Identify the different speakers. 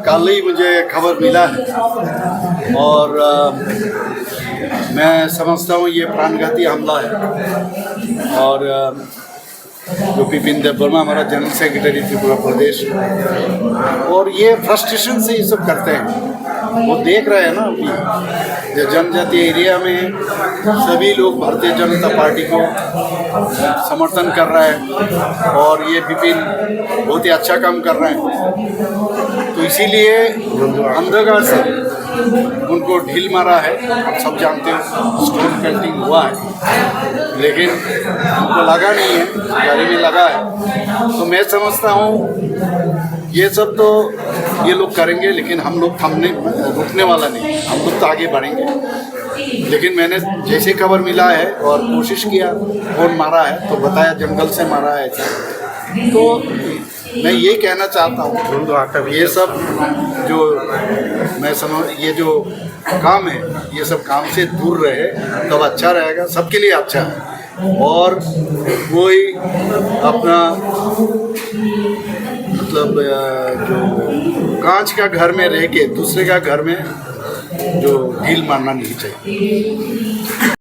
Speaker 1: कल ही मुझे खबर मिला है और मैं समझता हूँ ये प्राणघाती हमला है। और जो बिपिन देव वर्मा हमारा जनरल सेक्रेटरी त्रिपुरा प्रदेश, और ये फ्रस्ट्रेशन से ये सब करते हैं। वो देख रहे हैं ना अभी जनजातीय एरिया में सभी लोग भारतीय जनता पार्टी को समर्थन कर रहा है और ये बिपिन बहुत ही अच्छा काम कर रहे हैं, तो इसीलिए अंधकार से उनको ढील मारा है। आप सब जानते हो स्टोन पेल्टिंग हुआ है, लेकिन उनको लगा नहीं है, गाड़ी में लगा है। तो मैं समझता हूँ ये सब तो ये लोग करेंगे, लेकिन हम लोग रुकने वाला नहीं, हम लोग तो आगे बढ़ेंगे। लेकिन मैंने जैसे खबर मिला है और कोशिश किया, कौन मारा है तो बताया जंगल से मारा है ऐसा। तो मैं ये कहना चाहता हूँ ये सब जो ये जो काम है, ये सब काम से दूर रहे तब अच्छा रहेगा, सबके लिए अच्छा है। और कोई अपना मतलब जो कांच का घर में रह के दूसरे का घर में जो ढील मारना नहीं चाहिए।